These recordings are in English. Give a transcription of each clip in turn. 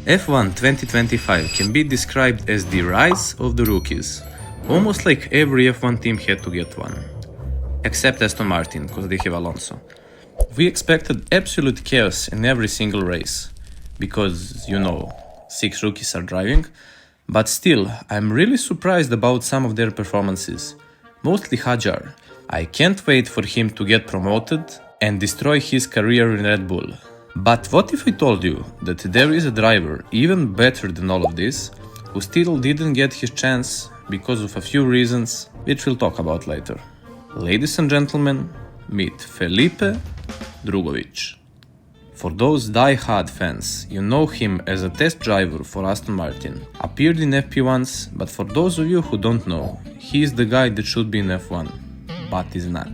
F1 2025 can be described as the rise of the rookies. Almost like every F1 team had to get one. Except Aston Martin, because they have Alonso. We expected absolute chaos in every single race. Because, 6 rookies are driving. But still, I'm really surprised about some of their performances. Mostly Hajar. I can't wait for him to get promoted and destroy his career in Red Bull. But what if I told you that there is a driver even better than all of this, who still didn't get his chance because of a few reasons, which we'll talk about later. Ladies and gentlemen, meet Felipe Drugovich. For those die-hard fans, you know him as a test driver for Aston Martin, appeared in FP once, but for those of you who don't know, he is the guy that should be in F1, but is not.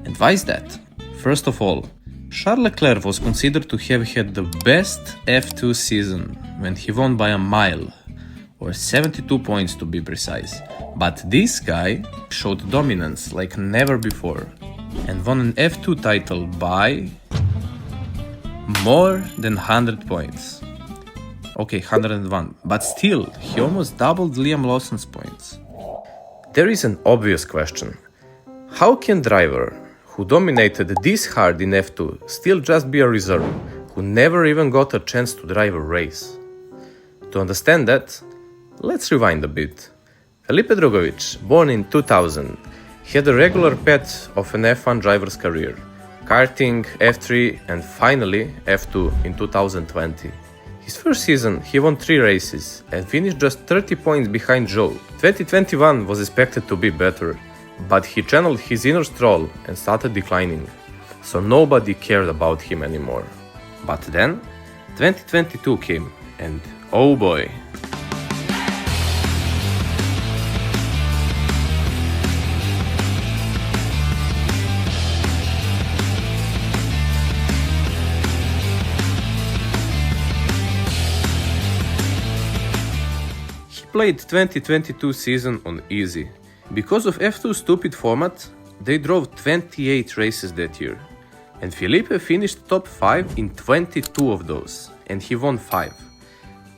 And why is that? First of all, Charles Leclerc was considered to have had the best F2 season when he won by a mile, or 72 points to be precise. But this guy showed dominance like never before and won an F2 title by more than 100 points. Okay, 101, but still, he almost doubled Liam Lawson's points. There is an obvious question. How can driver who dominated this hard in F2 still just be a reserve, who never even got a chance to drive a race? To understand that, let's rewind a bit. Felipe Drugovich, born in 2000, had a regular path of an F1 driver's career, karting, F3 and finally F2 in 2020. His first season he won 3 races and finished just 30 points behind Joe. 2021 was expected to be better, but he channeled his inner Stroll and started declining, so nobody cared about him anymore. But then, 2022 came, and oh boy. He played 2022 season on easy. Because of F2's stupid format, they drove 28 races that year, and Felipe finished top 5 in 22 of those, and he won 5.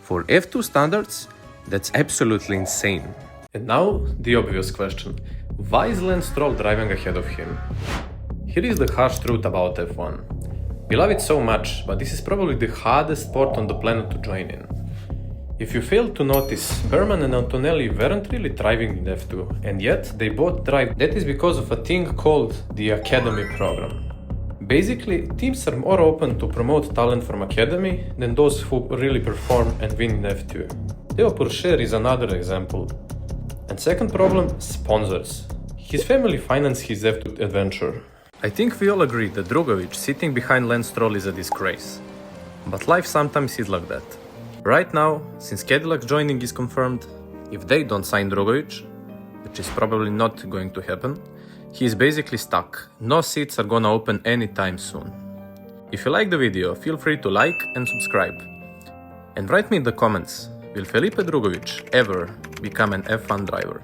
For F2 standards, that's absolutely insane. And now, the obvious question. Why is Lance Stroll driving ahead of him? Here is the harsh truth about F1. We love it so much, but this is probably the hardest sport on the planet to join in. If you fail to notice, Bearman and Antonelli weren't really thriving in F2, and yet they both thrived. That is because of a thing called the Academy program. Basically, teams are more open to promote talent from Academy than those who really perform and win in F2. Theo Pourchaire is another example. And second problem, sponsors. His family financed his F2 adventure. I think we all agree that Drugovich sitting behind Lance Stroll is a disgrace. But life sometimes is like that. Right now, since Cadillac's joining is confirmed, if they don't sign Drugovich, which is probably not going to happen, he is basically stuck. No seats are gonna open anytime soon. If you like the video, feel free to like and subscribe. And write me in the comments, will Felipe Drugovich ever become an F1 driver?